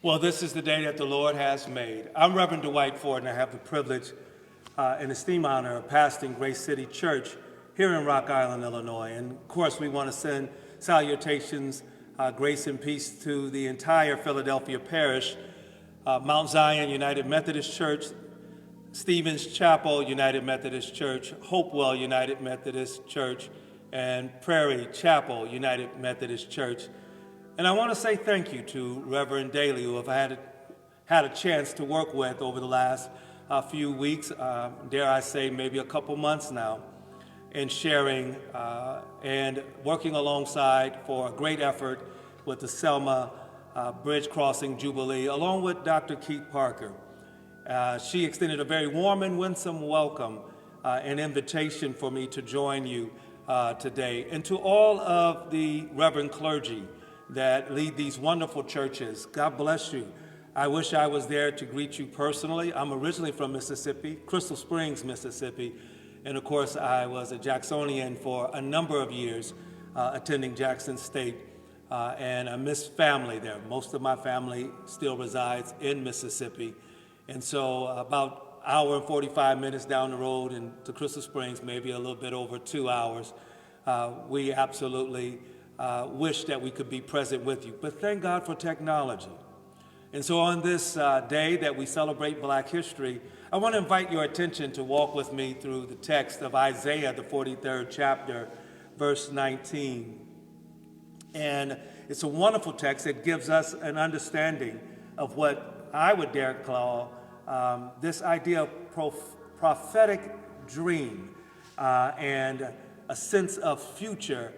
Well, this is the day that the Lord has made. I'm Reverend Dwight Ford, and I have the privilege and esteemed honor of pastoring Grace City Church here in Rock Island, Illinois. And of course, we want to send salutations, grace and peace to the entire Philadelphia parish, Mount Zion United Methodist Church, Stevens Chapel United Methodist Church, Hopewell United Methodist Church, and Prairie Chapel United Methodist Church. And I want to say thank you to Reverend Daly, who I've had a chance to work with over the last few weeks, dare I say maybe a couple months now, in sharing and working alongside for a great effort with the Selma Bridge Crossing Jubilee, along with Dr. Keith Parker. She extended a very warm and winsome welcome and invitation for me to join you today. And to all of the Reverend clergy that lead these wonderful churches, God bless you. I wish I was there to greet you personally. I'm originally from Mississippi, Crystal Springs, Mississippi. And of course, I was a Jacksonian for a number of years, attending Jackson State. And I miss family there. Most of my family still resides in Mississippi. And so about an hour and 45 minutes down the road into Crystal Springs, maybe a little bit over 2 hours, we absolutely wish that we could be present with you. But thank God for technology. And so on this day that we celebrate Black history, I want to invite your attention to walk with me through the text of Isaiah, the 43rd chapter, verse 19. And it's a wonderful text that gives us an understanding of what I would dare call this idea of prophetic dream and a sense of future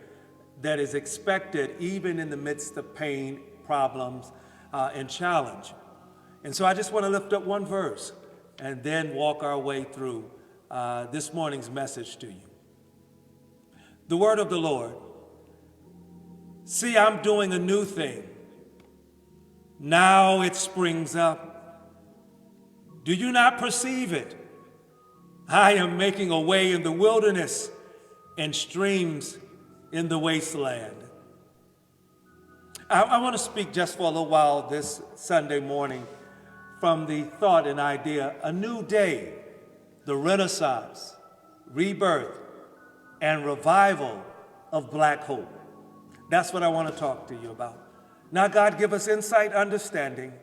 that is expected even in the midst of pain, problems, and challenge. And so I just want to lift up one verse and then walk our way through this morning's message to you. The word of the Lord. See, I'm doing a new thing. Now it springs up. Do you not perceive it? I am making a way in the wilderness and streams in the wasteland. I want to speak just for a little while this Sunday morning from the thought and idea, a new day, the renaissance, rebirth, and revival of Black hope. That's what I want to talk to you about. Now, God, give us insight, understanding,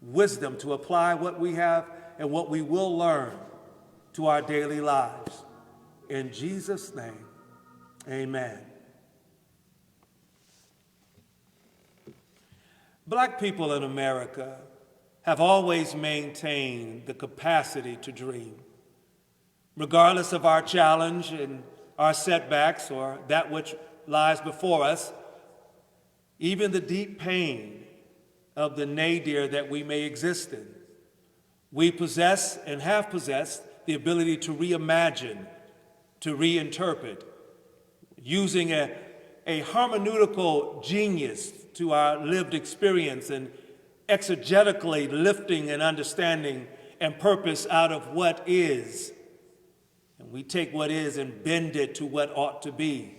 wisdom to apply what we have and what we will learn to our daily lives. In Jesus' name. Amen. Black people in America have always maintained the capacity to dream. Regardless of our challenge and our setbacks or that which lies before us, even the deep pain of the nadir that we may exist in, we possess and have possessed the ability to reimagine, to reinterpret, using a hermeneutical genius to our lived experience and exegetically lifting and understanding and purpose out of what is. And we take what is and bend it to what ought to be.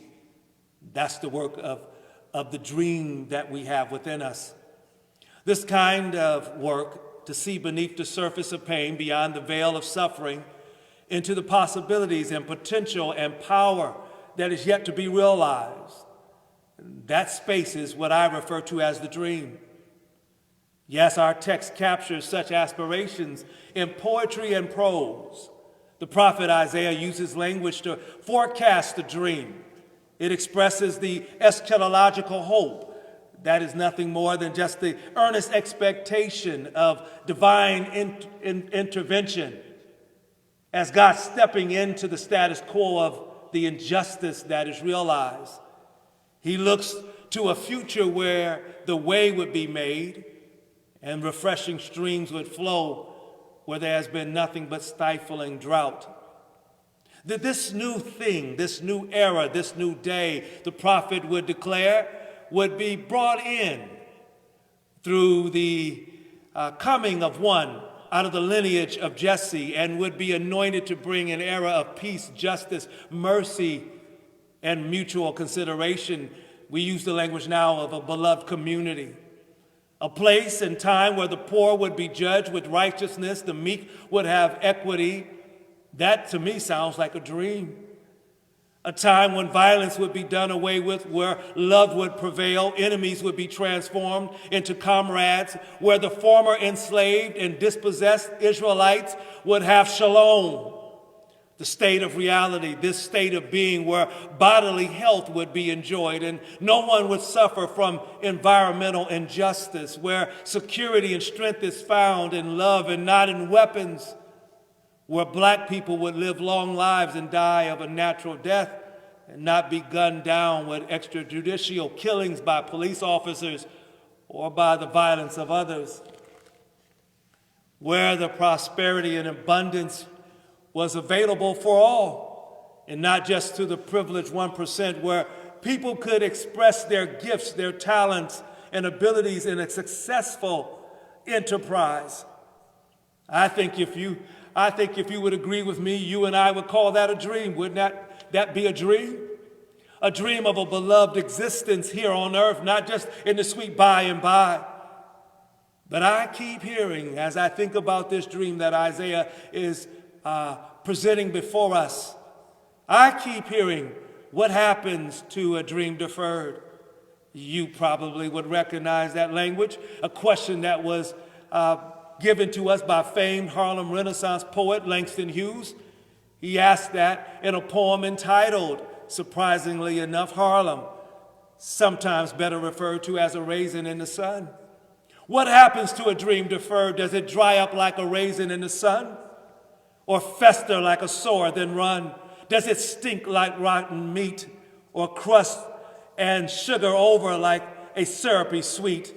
That's the work of the dream that we have within us. This kind of work, to see beneath the surface of pain, beyond the veil of suffering, into the possibilities and potential and power that is yet to be realized. That space is what I refer to as the dream. Yes, our text captures such aspirations in poetry and prose. The prophet Isaiah uses language to forecast the dream. It expresses the eschatological hope that is nothing more than just the earnest expectation of divine intervention as God stepping into the status quo of the injustice that is realized. He looks to a future where the way would be made and refreshing streams would flow where there has been nothing but stifling drought. That this new thing, this new era, this new day, the prophet would declare, would be brought in through the coming of one out of the lineage of Jesse and would be anointed to bring an era of peace, justice, mercy, and mutual consideration. We use the language now of a beloved community. A place and time where the poor would be judged with righteousness, the meek would have equity. That to me sounds like a dream. A time when violence would be done away with, where love would prevail, enemies would be transformed into comrades, where the former enslaved and dispossessed Israelites would have shalom, the state of reality, this state of being where bodily health would be enjoyed and no one would suffer from environmental injustice, where security and strength is found in love and not in weapons, where black people would live long lives and die of a natural death and not be gunned down with extrajudicial killings by police officers or by the violence of others, where the prosperity and abundance was available for all and not just to the privileged 1%, where people could express their gifts, their talents, and abilities in a successful enterprise. I think if you would agree with me, you and I would call that a dream. Wouldn't that be a dream? A dream of a beloved existence here on earth, not just in the sweet by and by. But I keep hearing, as I think about this dream that Isaiah is presenting before us, I keep hearing what happens to a dream deferred. You probably would recognize that language, a question that was given to us by famed Harlem Renaissance poet Langston Hughes. He asked that in a poem entitled, surprisingly enough, Harlem, sometimes better referred to as a raisin in the sun. What happens to a dream deferred? Does it dry up like a raisin in the sun? Or fester like a sore, then run? Does it stink like rotten meat, or crust and sugar over like a syrupy sweet?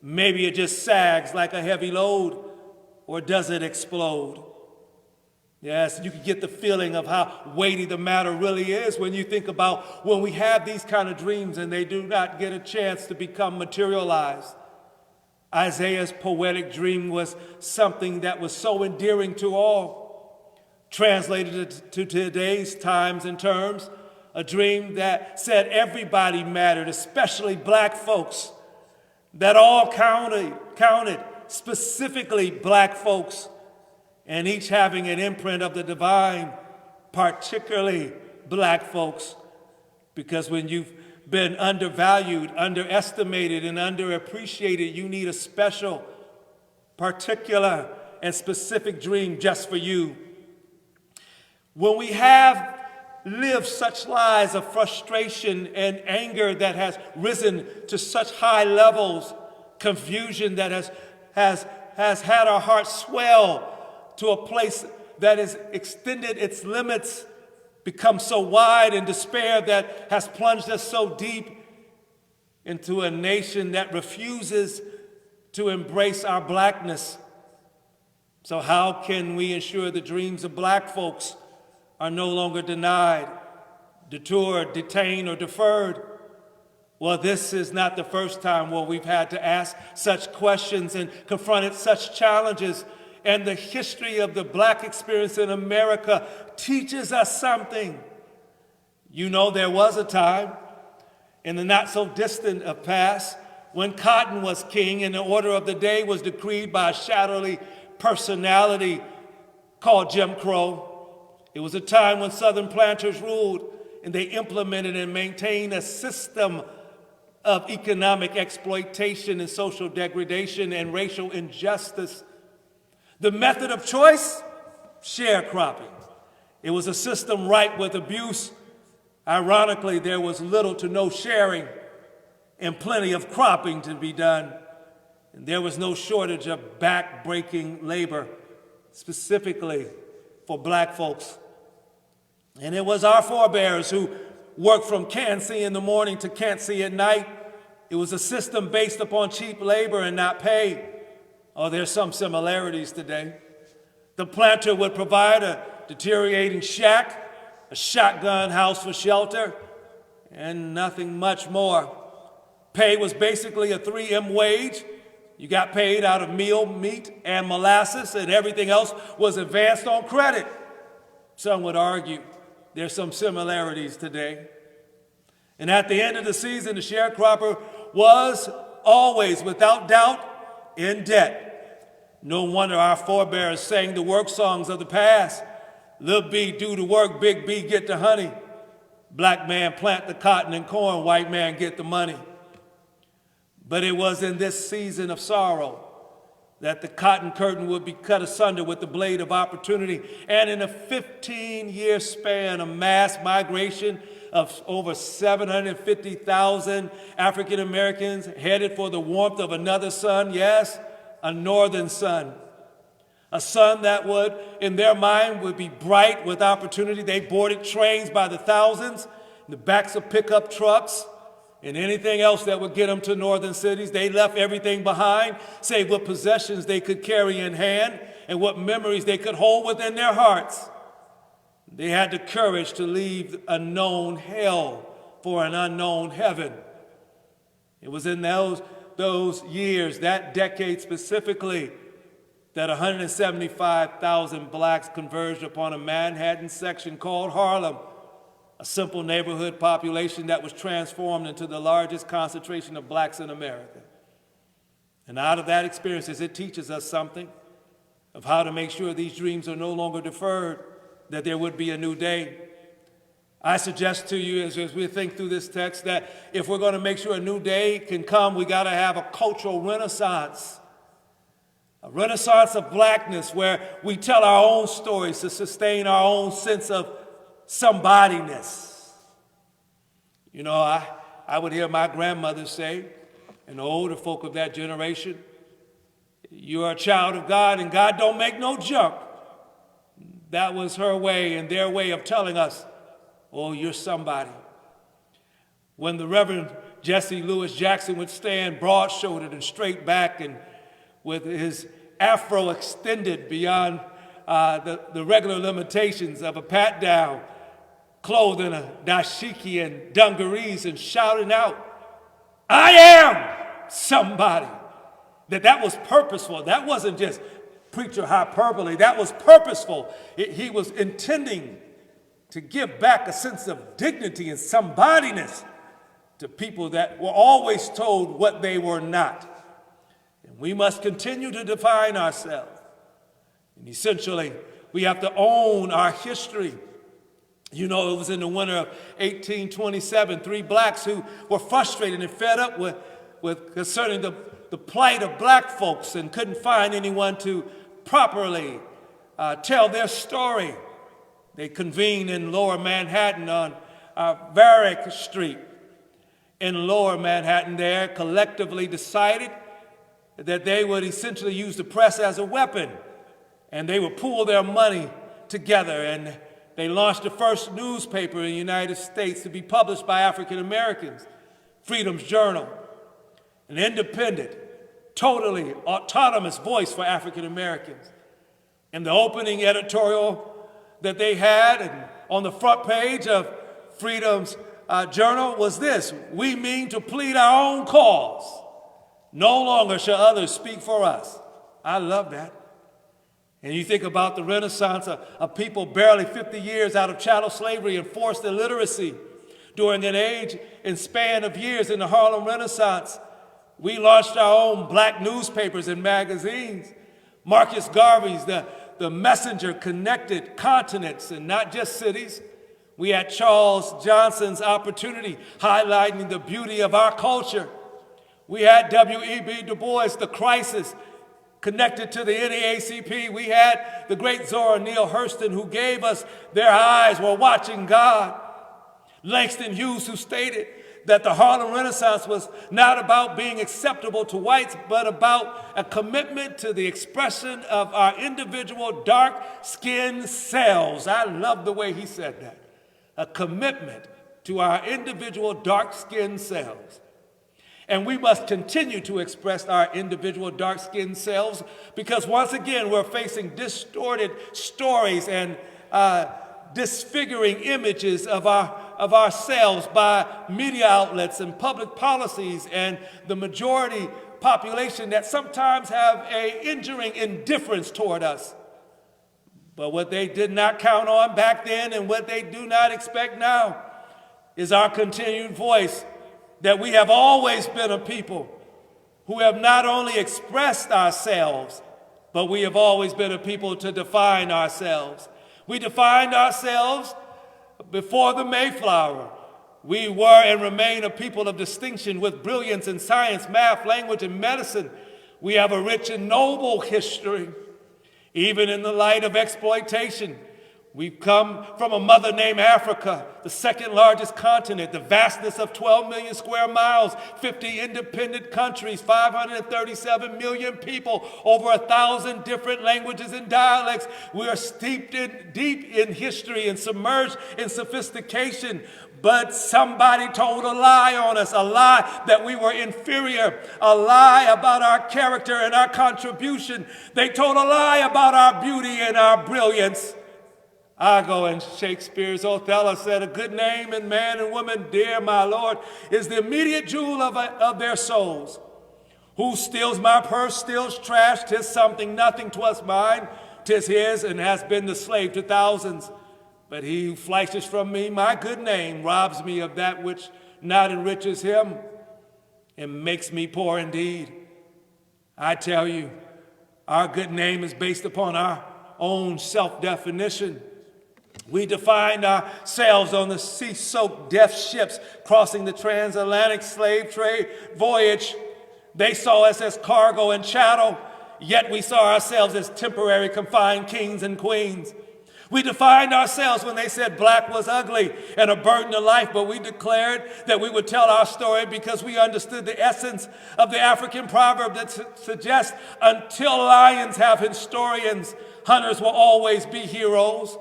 Maybe it just sags like a heavy load, or does it explode? Yes, you can get the feeling of how weighty the matter really is when you think about when we have these kind of dreams and they do not get a chance to become materialized. Isaiah's poetic dream was something that was so endearing to all. Translated to today's times and terms, a dream that said everybody mattered, especially black folks, that all counted, specifically black folks, and each having an imprint of the divine, particularly black folks, because when you've been undervalued, underestimated, and underappreciated, you need a special, particular, and specific dream just for you. When we have lived such lives of frustration and anger that has risen to such high levels, confusion that has had our hearts swell to a place that has extended its limits, become so wide, and despair that has plunged us so deep into a nation that refuses to embrace our blackness. So how can we ensure the dreams of black folks are no longer denied, detoured, detained, or deferred? Well, this is not the first time where we've had to ask such questions and confronted such challenges. And the history of the black experience in America teaches us something. You know, there was a time in the not so distant past when cotton was king and the order of the day was decreed by a shadowy personality called Jim Crow. It was a time when Southern planters ruled, and they implemented and maintained a system of economic exploitation and social degradation and racial injustice. The method of choice? Sharecropping. It was a system ripe with abuse. Ironically, there was little to no sharing and plenty of cropping to be done. And there was no shortage of back-breaking labor, specifically for black folks. And it was our forebears who worked from can't see in the morning to can't see at night. It was a system based upon cheap labor and not pay. Oh, there's some similarities today. The planter would provide a deteriorating shack, a shotgun house for shelter, and nothing much more. Pay was basically a 3M wage. You got paid out of meal, meat, and molasses, and everything else was advanced on credit. Some would argue there's some similarities today. And at the end of the season, the sharecropper was always, without doubt, in debt. No wonder our forebears sang the work songs of the past. Little B do the work, big B get the honey. Black man plant the cotton and corn, white man get the money. But it was in this season of sorrow that the cotton curtain would be cut asunder with the blade of opportunity. And in a 15-year span of mass migration of over 750,000 African Americans headed for the warmth of another sun, yes, a northern sun. A sun that would, in their mind, would be bright with opportunity. They boarded trains by the thousands, in the backs of pickup trucks, and anything else that would get them to northern cities. They left everything behind, save what possessions they could carry in hand and what memories they could hold within their hearts. They had the courage to leave a known hell for an unknown heaven. It was in those years, that decade specifically, that 175,000 blacks converged upon a Manhattan section called Harlem, a simple neighborhood population that was transformed into the largest concentration of blacks in America. And out of that experience, it teaches us something of how to make sure these dreams are no longer deferred, that there would be a new day. I suggest to you as we think through this text that if we're going to make sure a new day can come, we got to have a cultural renaissance. A renaissance of blackness where we tell our own stories to sustain our own sense of somebodyness. You know, I would hear my grandmother say, and the older folk of that generation, you are a child of God and God don't make no junk. That was her way and their way of telling us, oh, you're somebody. When the Reverend Jesse Lewis Jackson would stand broad-shouldered and straight back and with his afro extended beyond the regular limitations of a pat-down, clothed in a dashiki and dungarees and shouting out, I am somebody. That was purposeful. That wasn't just preacher hyperbole. That was purposeful. He was intending to give back a sense of dignity and somebodyness to people that were always told what they were not. And we must continue to define ourselves. And essentially, we have to own our history. You know, it was in the winter of 1827, 3 blacks who were frustrated and fed up with concerning the plight of black folks and couldn't find anyone to properly tell their story. They convened in Lower Manhattan on Varick Street. In Lower Manhattan there, collectively decided that they would essentially use the press as a weapon, and they would pool their money together, and they launched the first newspaper in the United States to be published by African Americans, Freedom's Journal, an independent, totally autonomous voice for African Americans. And the opening editorial that they had and on the front page of Freedom's Journal was this: we mean to plead our own cause. No longer shall others speak for us. I love that. And you think about the Renaissance of people barely 50 years out of chattel slavery and forced illiteracy. During an age and span of years in the Harlem Renaissance, we launched our own black newspapers and magazines. Marcus Garvey's The Messenger connected continents and not just cities. We had Charles Johnson's Opportunity, highlighting the beauty of our culture. We had W.E.B. Du Bois' The Crisis, connected to the NAACP. We had the great Zora Neale Hurston, who gave us Their Eyes Were Watching God. Langston Hughes, who stated that the Harlem Renaissance was not about being acceptable to whites, but about a commitment to the expression of our individual dark-skinned selves. I love the way he said that. A commitment to our individual dark-skinned selves. And we must continue to express our individual dark-skinned selves because once again, we're facing distorted stories and disfiguring images of ourselves by media outlets and public policies and the majority population that sometimes have an injuring indifference toward us. But what they did not count on back then and what they do not expect now is our continued voice that we have always been a people who have not only expressed ourselves, but we have always been a people to define ourselves. We defined ourselves before the Mayflower. We were and remain a people of distinction with brilliance in science, math, language, and medicine. We have a rich and noble history. Even in the light of exploitation, we've come from a mother named Africa, the second largest continent, the vastness of 12 million square miles, 50 independent countries, 537 million people, over 1,000 different languages and dialects. We are steeped deep in history and submerged in sophistication. But somebody told a lie on us, a lie that we were inferior, a lie about our character and our contribution. They told a lie about our beauty and our brilliance. Iago in Shakespeare's Othello said, a good name in man and woman, dear my lord, is the immediate jewel of their souls. Who steals my purse, steals trash, 'tis something, nothing, 'twas mine, 'tis his, and has been the slave to thousands. But he who flashes from me my good name robs me of that which not enriches him and makes me poor indeed. I tell you, our good name is based upon our own self-definition. We defined ourselves on the sea-soaked death ships crossing the transatlantic slave trade voyage. They saw us as cargo and chattel, yet we saw ourselves as temporary confined kings and queens. We defined ourselves when they said black was ugly and a burden to life, but we declared that we would tell our story because we understood the essence of the African proverb that suggests until lions have historians, hunters will always be heroes.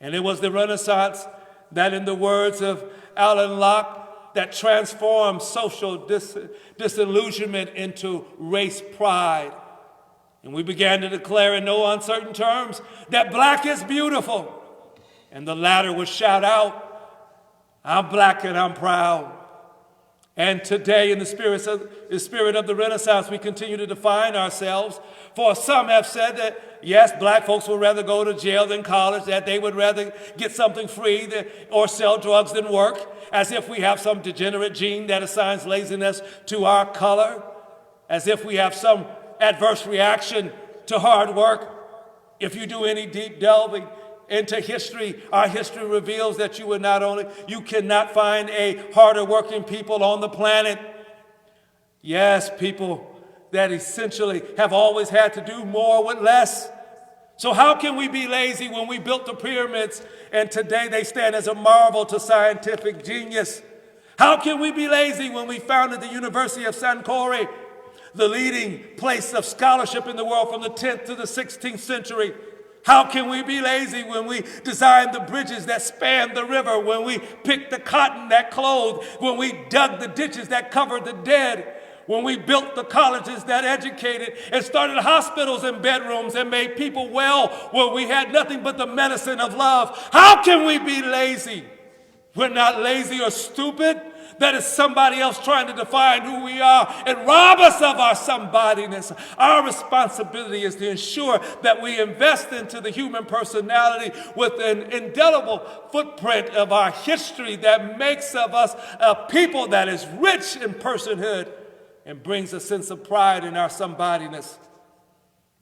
And it was the Renaissance that, in the words of Alan Locke, that transformed social disillusionment into race pride. And we began to declare in no uncertain terms that black is beautiful. And the latter would shout out, I'm black and I'm proud. And today, in the spirit of the Renaissance, we continue to define ourselves. For some have said that, yes, black folks would rather go to jail than college, that they would rather get something free or sell drugs than work, as if we have some degenerate gene that assigns laziness to our color, as if we have some adverse reaction to hard work. If you do any deep delving into history, our history reveals that you cannot find a harder working people on the planet. Yes, people that essentially have always had to do more with less. So how can we be lazy when we built the pyramids and today they stand as a marvel to scientific genius? How can we be lazy when we founded the University of Sankore, the leading place of scholarship in the world from the 10th to the 16th century? How can we be lazy when we designed the bridges that spanned the river, when we picked the cotton that clothed, when we dug the ditches that covered the dead, when we built the colleges that educated and started hospitals and bedrooms and made people well where we had nothing but the medicine of love? How can we be lazy? We're not lazy or stupid. That is somebody else trying to define who we are and rob us of our somebodyness. Our responsibility is to ensure that we invest into the human personality with an indelible footprint of our history that makes of us a people that is rich in personhood and brings a sense of pride in our somebodyness.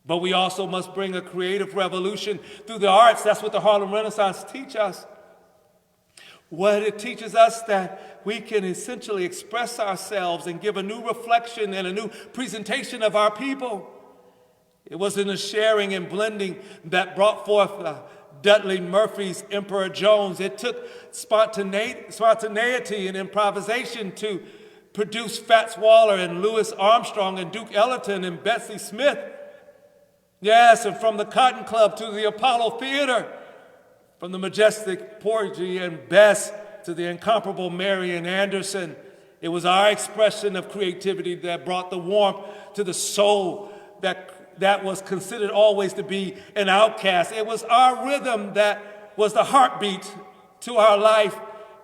But we also must bring a creative revolution through the arts. That's what the Harlem Renaissance teaches us. What it teaches us that we can essentially express ourselves and give a new reflection and a new presentation of our people. It was in the sharing and blending that brought forth Dudley Murphy's Emperor Jones. It took spontaneity and improvisation to produce Fats Waller and Louis Armstrong and Duke Ellington and Bessie Smith. Yes, and from the Cotton Club to the Apollo Theater, from the majestic Porgy and Bess to the incomparable Marian Anderson, it was our expression of creativity that brought the warmth to the soul that was considered always to be an outcast. It was our rhythm that was the heartbeat to our life.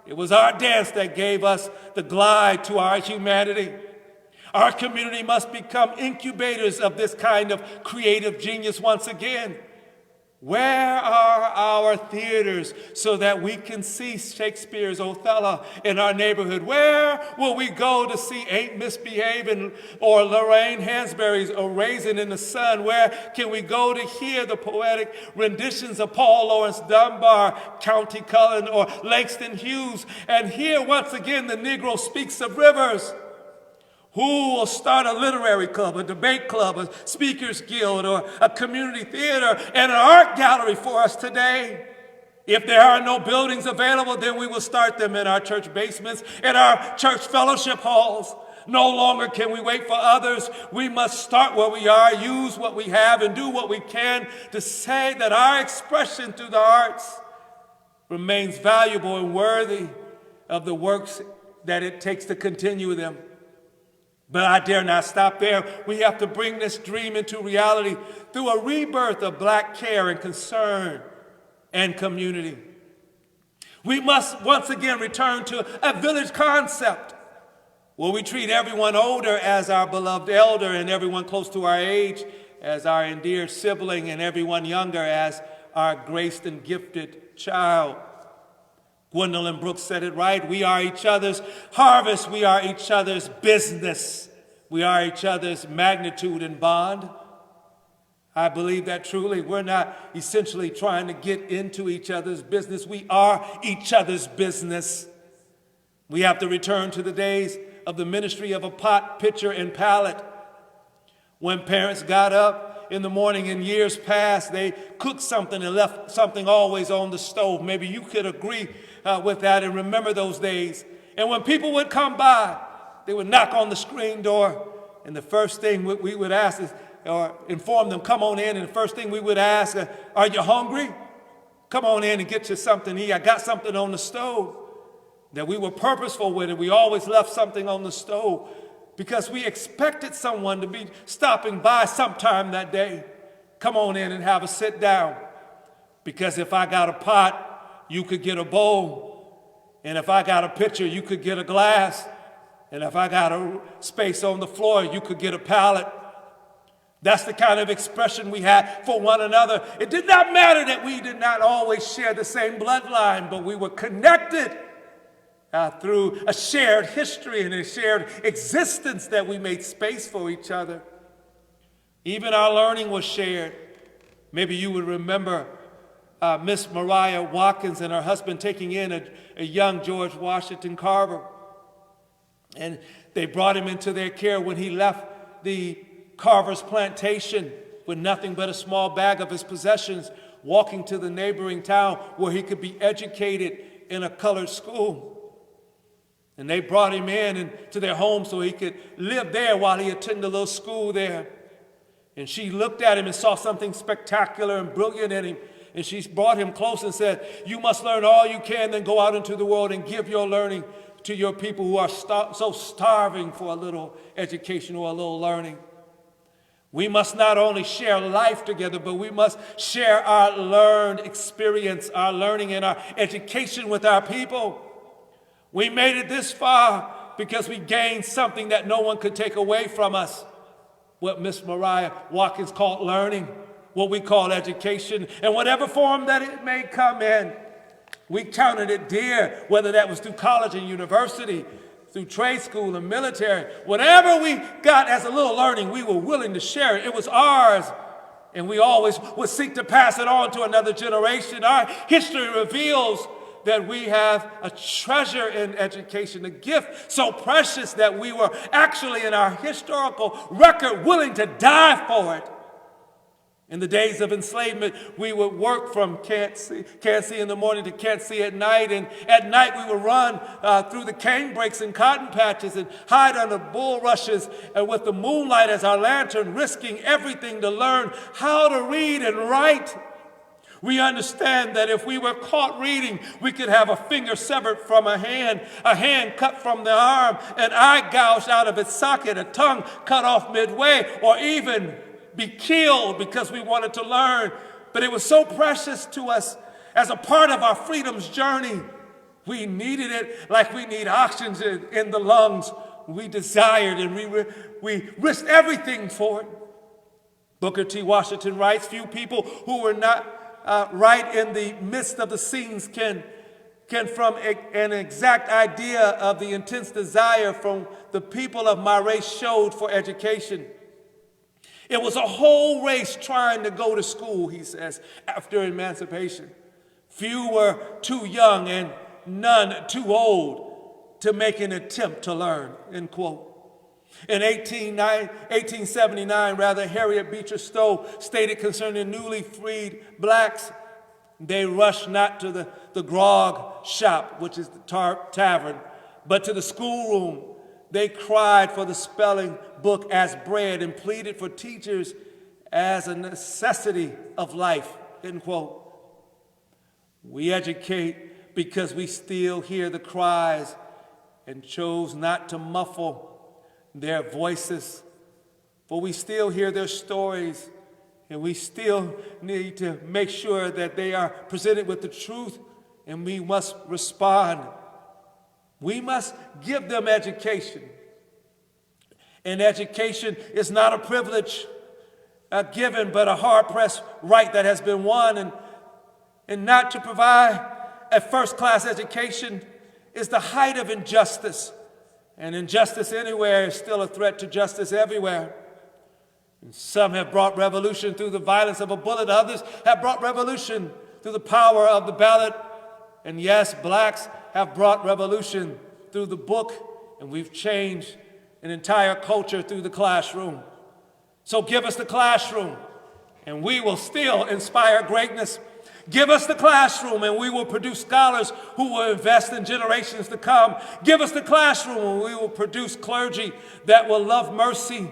It was our dance that gave us the glide to our humanity. Our community must become incubators of this kind of creative genius once again. Where are our theaters so that we can see Shakespeare's Othello in our neighborhood? Where will we go to see Ain't Misbehaving or Lorraine Hansberry's A Raisin in the Sun? Where can we go to hear the poetic renditions of Paul Laurence Dunbar, County Cullen, or Langston Hughes, and hear once again the Negro speaks of rivers? Who will start a literary club, a debate club, a speakers guild, or a community theater and an art gallery for us today? If there are no buildings available, then we will start them in our church basements, in our church fellowship halls. No longer can we wait for others. We must start where we are, use what we have, and do what we can to say that our expression through the arts remains valuable and worthy of the works that it takes to continue them. But I dare not stop there. We have to bring this dream into reality through a rebirth of Black care and concern and community. We must once again return to a village concept where we treat everyone older as our beloved elder and everyone close to our age as our endeared sibling and everyone younger as our graced and gifted child. Gwendolyn Brooks said it right. We are each other's harvest. We are each other's business. We are each other's magnitude and bond. I believe that truly. We're not essentially trying to get into each other's business. We are each other's business. We have to return to the days of the ministry of a pot, pitcher, and pallet. When parents got up in the morning in years past, they cooked something and left something always on the stove. Maybe you could agree with that and remember those days. And when people would come by, they would knock on the screen door, and the first thing we would ask is, or inform them, come on in, and the first thing we would ask, are you hungry? Come on in and get you something to eat. I got something on the stove. That we were purposeful with it. We always left something on the stove because we expected someone to be stopping by sometime that day. Come on in and have a sit down. Because if I got a pot, you could get a bowl. And if I got a pitcher, you could get a glass. And if I got a space on the floor, you could get a pallet. That's the kind of expression we had for one another. It did not matter that we did not always share the same bloodline, but we were connected through a shared history and a shared existence that we made space for each other. Even our learning was shared. Maybe you would remember Miss Mariah Watkins and her husband taking in a young George Washington Carver. And they brought him into their care when he left the Carver's plantation with nothing but a small bag of his possessions, walking to the neighboring town where he could be educated in a colored school. And they brought him in to their home so he could live there while he attended a little school there. And she looked at him and saw something spectacular and brilliant in him. And she brought him close and said, you must learn all you can, then go out into the world and give your learning to your people who are so starving for a little education or a little learning. We must not only share life together, but we must share our learned experience, our learning, and our education with our people. We made it this far because we gained something that no one could take away from us. What Miss Mariah Watkins called learning, what we call education, and whatever form that it may come in, we counted it dear, whether that was through college and university, through trade school and military. Whatever we got as a little learning, we were willing to share it. It was ours, and we always would seek to pass it on to another generation. Our history reveals that we have a treasure in education, a gift so precious that we were actually in our historical record willing to die for it. In the days of enslavement, we would work from can't see in the morning to can't see at night. And at night, we would run through the cane brakes and cotton patches and hide under bulrushes and with the moonlight as our lantern, risking everything to learn how to read and write. We understand that if we were caught reading, we could have a finger severed from a hand cut from the arm, an eye gouged out of its socket, a tongue cut off midway, or even be killed because we wanted to learn. But it was so precious to us as a part of our freedom's journey. We needed it like we need oxygen in the lungs. We desired and we risked everything for it. Booker T. Washington writes, few people who were not right in the midst of the scenes can from an exact idea of the intense desire from the people of my race showed for education. It was a whole race trying to go to school, he says, after emancipation. Few were too young and none too old to make an attempt to learn, end quote. In 1879, Harriet Beecher Stowe stated concerning newly freed blacks, they rushed not to the grog shop, which is the tavern, but to the schoolroom. They cried for the spelling book as bread and pleaded for teachers as a necessity of life, end quote. We educate because we still hear the cries and chose not to muffle their voices, for we still hear their stories, and we still need to make sure that they are presented with the truth, and we must respond. We must give them education. And education is not a privilege given, but a hard-pressed right that has been won. And not to provide a first-class education is the height of injustice. And injustice anywhere is still a threat to justice everywhere. And some have brought revolution through the violence of a bullet. Others have brought revolution through the power of the ballot. And yes, blacks have brought revolution through the book, and we've changed an entire culture through the classroom. So give us the classroom, and we will still inspire greatness. Give us the classroom, and we will produce scholars who will invest in generations to come. Give us the classroom, and we will produce clergy that will love mercy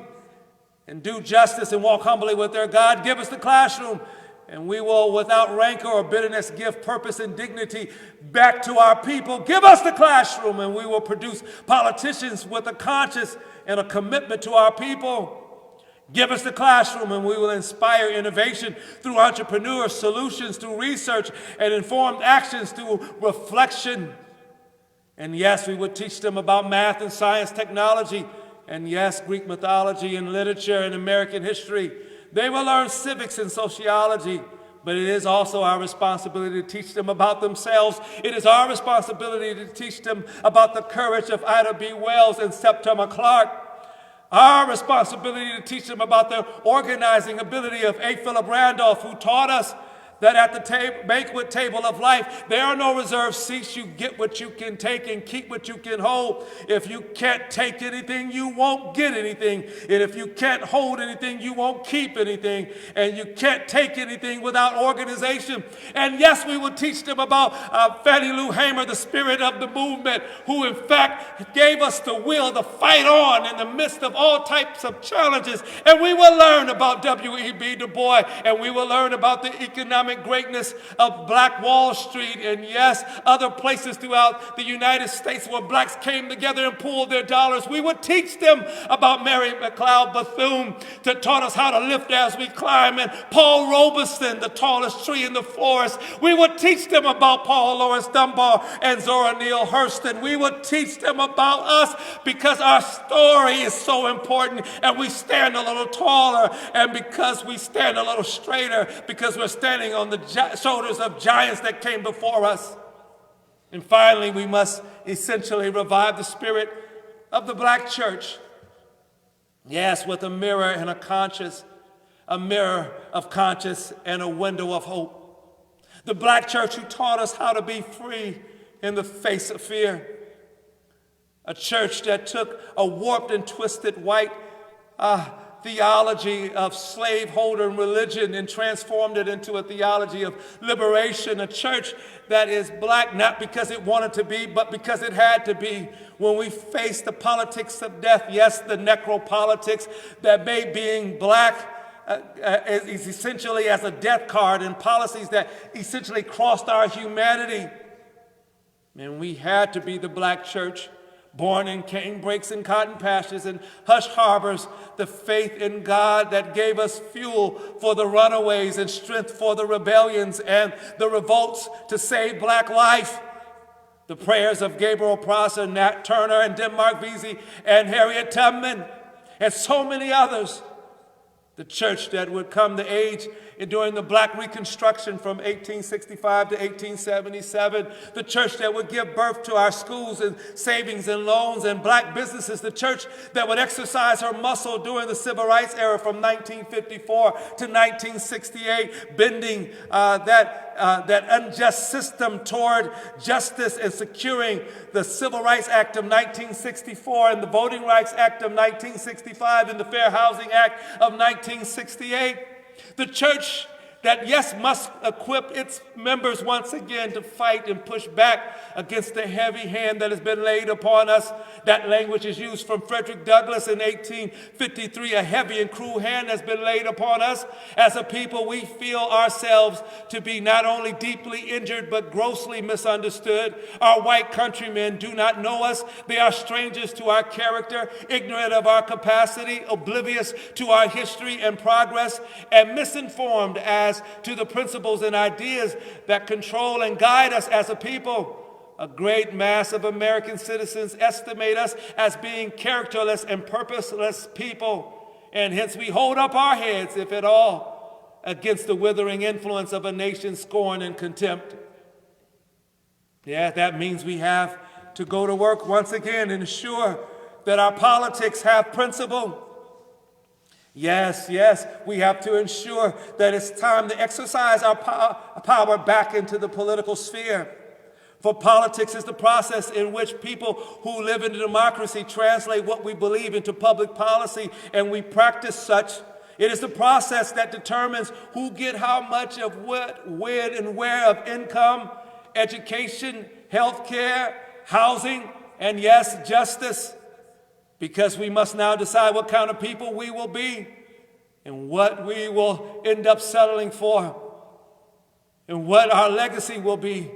and do justice and walk humbly with their God. Give us the classroom, and we will, without rancor or bitterness, give purpose and dignity back to our people. Give us the classroom, and we will produce politicians with a conscience and a commitment to our people. Give us the classroom, and we will inspire innovation through entrepreneur solutions, through research and informed actions, through reflection. And yes, we would teach them about math and science, technology, and yes, Greek mythology and literature and American history. They will learn civics and sociology, but it is also our responsibility to teach them about themselves. It is our responsibility to teach them about the courage of Ida B. Wells and Septima Clark. Our responsibility to teach them about the organizing ability of A. Philip Randolph, who taught us that at the banquet table of life, there are no reserved seats. You get what you can take and keep what you can hold. If you can't take anything, you won't get anything. And if you can't hold anything, you won't keep anything. And you can't take anything without organization. And yes, we will teach them about Fannie Lou Hamer, the spirit of the movement, who in fact gave us the will to fight on in the midst of all types of challenges. And we will learn about W.E.B. Du Bois, and we will learn about the economic greatness of Black Wall Street, and yes, other places throughout the United States where blacks came together and pooled their dollars. We would teach them about Mary McLeod Bethune, that taught us how to lift as we climb, and Paul Robeson, the tallest tree in the forest. We would teach them about Paul Laurence Dunbar and Zora Neale Hurston. We would teach them about us because our story is so important, and we stand a little taller, and because we stand a little straighter, because we're standing on the shoulders of giants that came before us. And finally, we must essentially revive the spirit of the black church. Yes, with a mirror and a conscience, a mirror of conscience and a window of hope. The black church who taught us how to be free in the face of fear. A church that took a warped and twisted white theology of slaveholder religion and transformed it into a theology of liberation. A church that is black not because it wanted to be, but because it had to be. When we face the politics of death, yes, the necropolitics that made being black is essentially as a death card, and policies that essentially crossed our humanity. And we had to be the black church, born in cane breaks and cotton patches and hush harbors, the faith in God that gave us fuel for the runaways and strength for the rebellions and the revolts to save black life. The prayers of Gabriel Prosser, Nat Turner, and Denmark Vesey, and Harriet Tubman, and so many others. The church that would come to age during the Black Reconstruction from 1865 to 1877. The church that would give birth to our schools and savings and loans and black businesses. The church that would exercise her muscle during the Civil Rights era from 1954 to 1968, bending that unjust system toward justice and securing the Civil Rights Act of 1964 and the Voting Rights Act of 1965 and the Fair Housing Act of 1968. The church that, yes, must equip its members once again to fight and push back against the heavy hand that has been laid upon us. That language is used from Frederick Douglass in 1853. A heavy and cruel hand has been laid upon us. As a people, we feel ourselves to be not only deeply injured, but grossly misunderstood. Our white countrymen do not know us. They are strangers to our character, ignorant of our capacity, oblivious to our history and progress, and misinformed as to the principles and ideas that control and guide us as a people. A great mass of American citizens estimate us as being characterless and purposeless people, and hence we hold up our heads, if at all, against the withering influence of a nation's scorn and contempt. Yeah, that means we have to go to work once again and ensure that our politics have principle. Yes, we have to ensure that it's time to exercise our power back into the political sphere. For politics is the process in which people who live in a democracy translate what we believe into public policy, and we practice such. It is the process that determines who get how much of what, when, and where of income, education, health care, housing, and yes, justice. Because we must now decide what kind of people we will be and what we will end up settling for and what our legacy will be.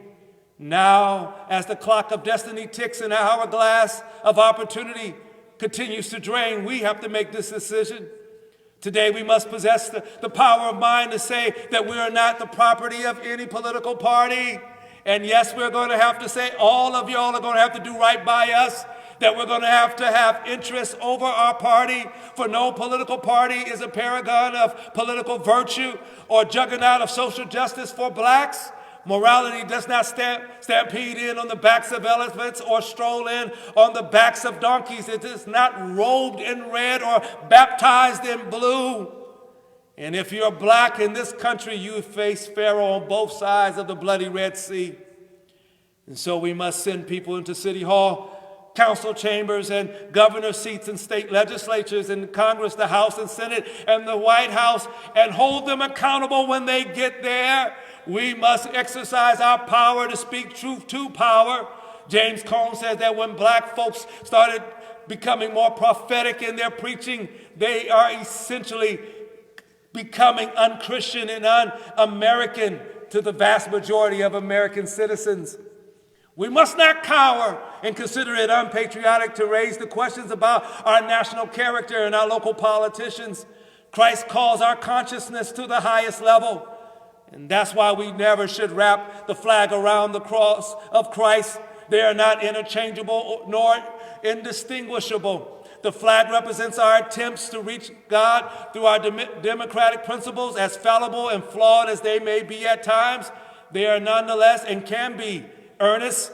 Now, as the clock of destiny ticks and the hourglass of opportunity continues to drain, we have to make this decision. Today, we must possess the power of mind to say that we are not the property of any political party. And yes, we're going to have to say all of y'all are going to have to do right by us, that we're going to have interests over our party, for no political party is a paragon of political virtue or juggernaut of social justice for blacks. Morality does not stampede in on the backs of elephants or stroll in on the backs of donkeys. It is not robed in red or baptized in blue. And if you're black in this country, you face Pharaoh on both sides of the bloody Red Sea. And so we must send people into City Hall, council chambers, and governor seats and state legislatures, and Congress, the House and Senate, and the White House, and hold them accountable when they get there. We must exercise our power to speak truth to power. James Cone says that when black folks started becoming more prophetic in their preaching, they are essentially becoming unchristian and un-American to the vast majority of American citizens. We must not cower and consider it unpatriotic to raise the questions about our national character and our local politicians. Christ calls our consciousness to the highest level. And that's why we never should wrap the flag around the cross of Christ. They are not interchangeable nor indistinguishable. The flag represents our attempts to reach God through our democratic principles, as fallible and flawed as they may be at times. They are nonetheless and can be earnest,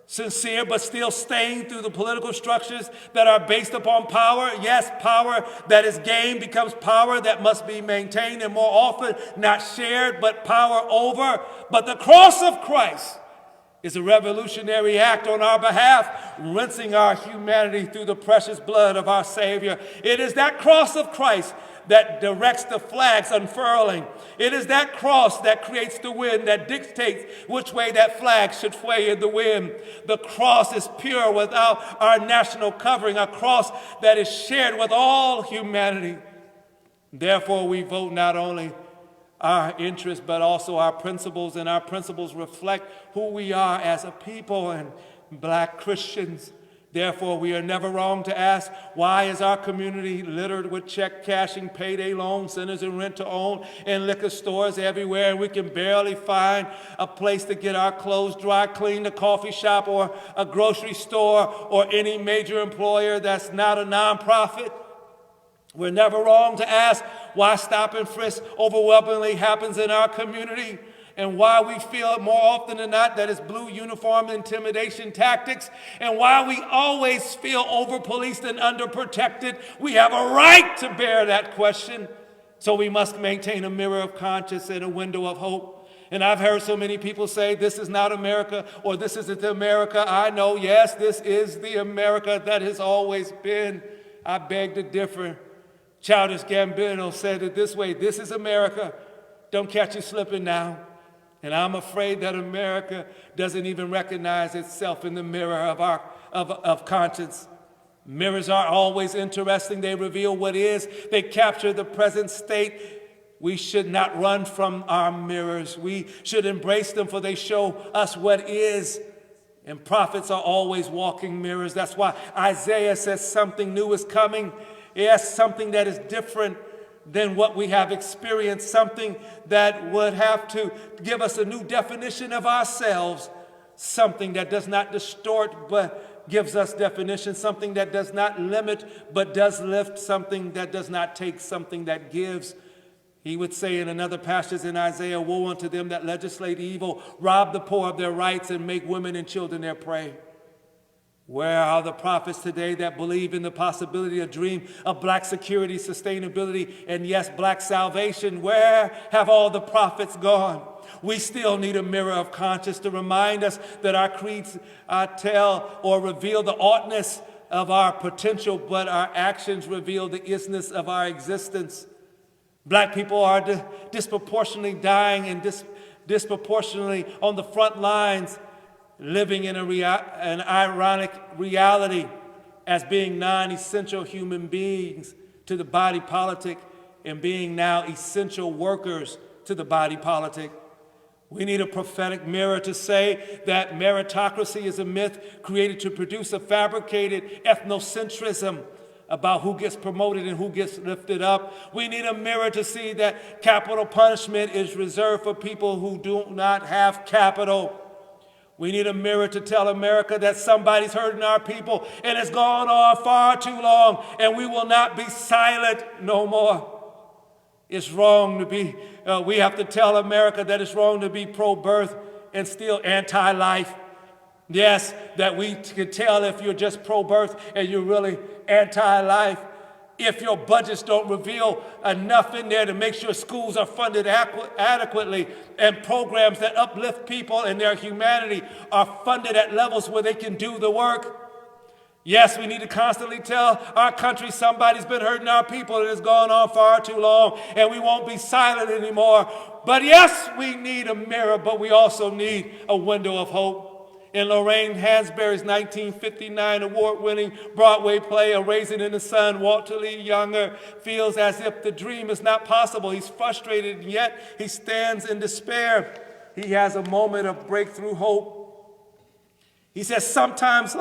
sincere, but still stained through the political structures that are based upon power. Yes, power that is gained becomes power that must be maintained, and more often not shared, but power over. But the cross of Christ is a revolutionary act on our behalf, rinsing our humanity through the precious blood of our Savior. It is that cross of Christ that directs the flag's unfurling. It is that cross that creates the wind, that dictates which way that flag should sway in the wind. The cross is pure without our national covering, a cross that is shared with all humanity. Therefore, we vote not only our interests, but also our principles, and our principles reflect who we are as a people and black Christians. Therefore, we are never wrong to ask, why is our community littered with check cashing, payday loans, centers and rent to own, and liquor stores everywhere, and we can barely find a place to get our clothes dry cleaned, a coffee shop or a grocery store or any major employer that's not a nonprofit? We're never wrong to ask, why stop and frisk overwhelmingly happens in our community, and why we feel more often than not that it's blue uniform intimidation tactics, and why we always feel over-policed and underprotected. We have a right to bear that question. So we must maintain a mirror of conscience and a window of hope. And I've heard so many people say, this is not America, or this isn't the America I know. Yes, this is the America that has always been. I beg to differ. Childish Gambino said it this way: this is America. Don't catch you slipping now. And I'm afraid that America doesn't even recognize itself in the mirror of conscience. Mirrors are always interesting. They reveal what is. They capture the present state. We should not run from our mirrors. We should embrace them, for they show us what is. And prophets are always walking mirrors. That's why Isaiah says something new is coming. Yes, something that is different than what we have experienced, something that would have to give us a new definition of ourselves, something that does not distort but gives us definition, something that does not limit but does lift, something that does not take, something that gives. He would say in another passage in Isaiah, woe unto them that legislate evil, rob the poor of their rights, and make women and children their prey. Where are the prophets today that believe in the possibility, a dream of black security, sustainability, and yes, black salvation? Where have all the prophets gone? We still need a mirror of conscience to remind us that our creeds tell or reveal the oughtness of our potential, but our actions reveal the isness of our existence. Black people are disproportionately dying and disproportionately on the front lines, living in an ironic reality as being non-essential human beings to the body politic and being now essential workers to the body politic. We need a prophetic mirror to say that meritocracy is a myth created to produce a fabricated ethnocentrism about who gets promoted and who gets lifted up. We need a mirror to see that capital punishment is reserved for people who do not have capital. We need a mirror to tell America that somebody's hurting our people, and it's gone on far too long, and we will not be silent no more. It's wrong to be, we have to tell America that it's wrong to be pro-birth and still anti-life. Yes, that we can tell if you're just pro-birth and you're really anti-life. If your budgets don't reveal enough in there to make sure schools are funded adequately and programs that uplift people and their humanity are funded at levels where they can do the work. Yes, we need to constantly tell our country somebody's been hurting our people and it's gone on far too long and we won't be silent anymore. But yes, we need a mirror, but we also need a window of hope. In Lorraine Hansberry's 1959 award-winning Broadway play, A Raisin in the Sun, Walter Lee Younger feels as if the dream is not possible. He's frustrated, and yet he stands in despair. He has a moment of breakthrough hope. He says, sometimes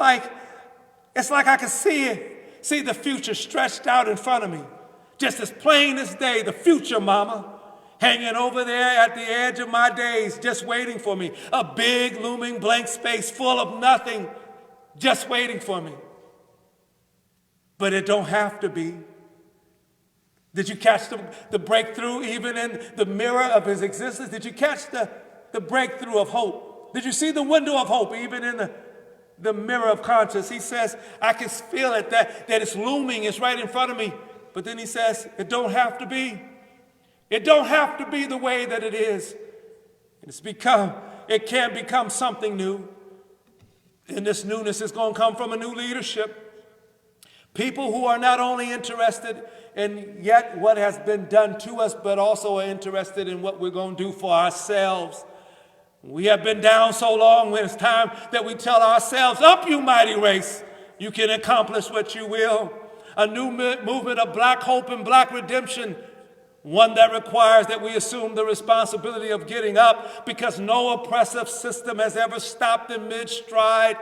it's like I can see the future stretched out in front of me, just as plain as day, the future, mama. Hanging over there at the edge of my days, just waiting for me. A big, looming blank space full of nothing, just waiting for me. But it don't have to be. Did you catch the breakthrough even in the mirror of his existence? Did you catch the breakthrough of hope? Did you see the window of hope even in the mirror of conscience? He says, I can feel it, that it's looming, it's right in front of me. But then he says, it don't have to be. It don't have to be the way that it is. It can become something new. And this newness is going to come from a new leadership. People who are not only interested in yet what has been done to us, but also are interested in what we're going to do for ourselves. We have been down so long when it's time that we tell ourselves, up you mighty race, you can accomplish what you will. A new movement of black hope and black redemption. One that requires that we assume the responsibility of getting up, because no oppressive system has ever stopped in mid-stride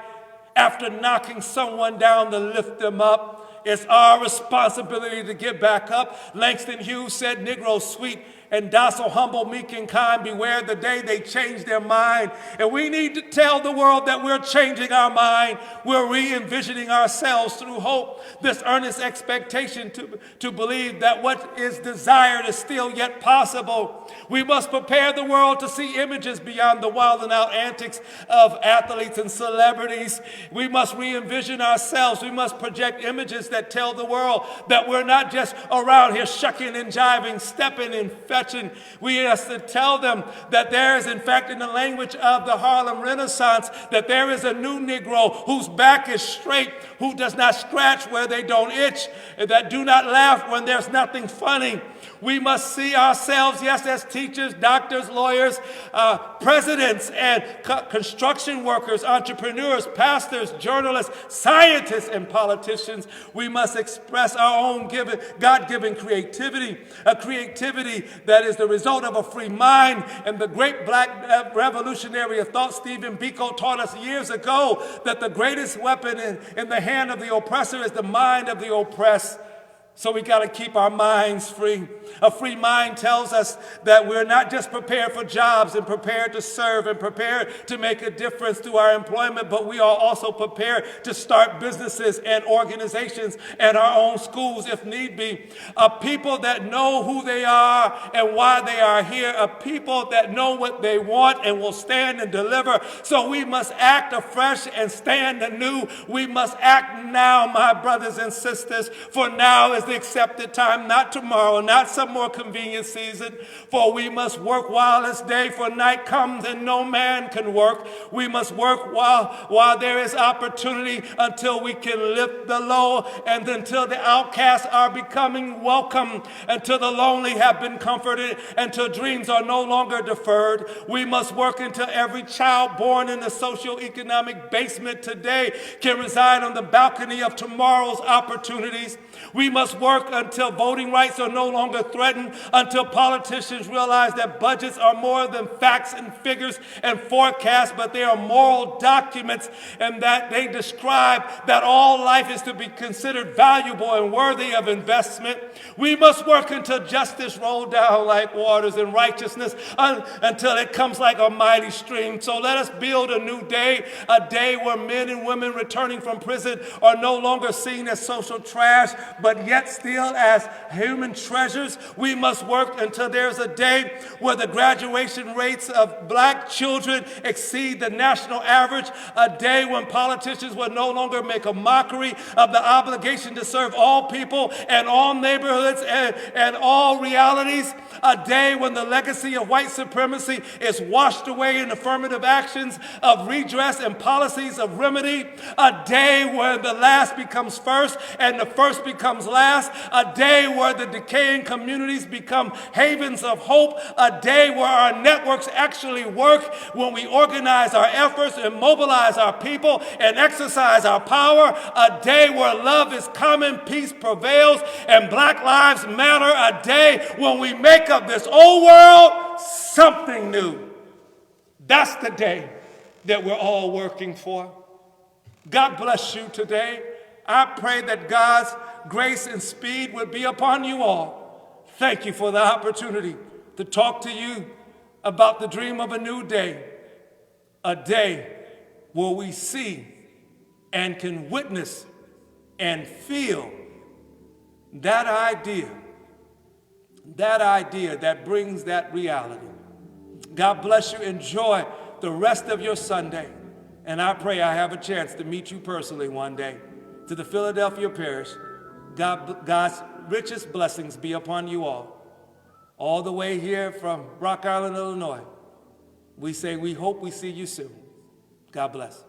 after knocking someone down to lift them up. It's our responsibility to get back up. Langston Hughes said, Negroes sweet and docile, humble, meek, and kind, beware the day they change their mind. And we need to tell the world that we're changing our mind. We're re-envisioning ourselves through hope, this earnest expectation to believe that what is desired is still yet possible. We must prepare the world to see images beyond the wild and out antics of athletes and celebrities. We must re-envision ourselves. We must project images that tell the world that we're not just around here shucking and jiving, stepping and fetching. We have to tell them that there is, in fact, in the language of the Harlem Renaissance, that there is a new Negro whose back is straight, who does not scratch where they don't itch, that do not laugh when there's nothing funny. We must see ourselves, yes, as teachers, doctors, lawyers, presidents, and construction workers, entrepreneurs, pastors, journalists, scientists, and politicians. We must express our own God-given creativity, a creativity that is the result of a free mind. And the great black revolutionary of thought, Stephen Biko, taught us years ago that the greatest weapon in the hand of the oppressor is the mind of the oppressed. So we got to keep our minds free. A free mind tells us that we're not just prepared for jobs and prepared to serve and prepared to make a difference through our employment, but we are also prepared to start businesses and organizations and our own schools if need be. A people that know who they are and why they are here. A people that know what they want and will stand and deliver. So we must act afresh and stand anew. We must act now, my brothers and sisters, for now is the accepted time, not tomorrow, not some more convenient season. For we must work while it's day, for night comes and no man can work. We must work while there is opportunity, until we can lift the low, and until the outcasts are becoming welcome, until the lonely have been comforted, until dreams are no longer deferred. We must work until every child born in the socioeconomic basement today can reside on the balcony of tomorrow's opportunities. We must work until voting rights are no longer threatened, until politicians realize that budgets are more than facts and figures and forecasts, but they are moral documents, and that they describe that all life is to be considered valuable and worthy of investment. We must work until justice rolls down like waters and righteousness until it comes like a mighty stream. So let us build a new day, a day where men and women returning from prison are no longer seen as social trash, but yet still as human treasures. We must work until there's a day where the graduation rates of black children exceed the national average, a day when politicians will no longer make a mockery of the obligation to serve all people and all neighborhoods and all realities, a day when the legacy of white supremacy is washed away in affirmative actions of redress and policies of remedy, a day where the last becomes first and the first becomes last, a day where the decaying communities become havens of hope, a day where our networks actually work, when we organize our efforts and mobilize our people and exercise our power, a day where love is common, peace prevails, and Black Lives Matter, a day when we make of this old world something new. That's the day that we're all working for. God bless you today. I pray that God's grace and speed would be upon you all. Thank you for the opportunity to talk to you about the dream of a new day, a day where we see and can witness and feel that idea that brings that reality. God bless you. Enjoy the rest of your Sunday. And I pray I have a chance to meet you personally one day. To the Philadelphia Parish, God's richest blessings be upon you all the way here from Rock Island, Illinois. We say we hope we see you soon. God bless.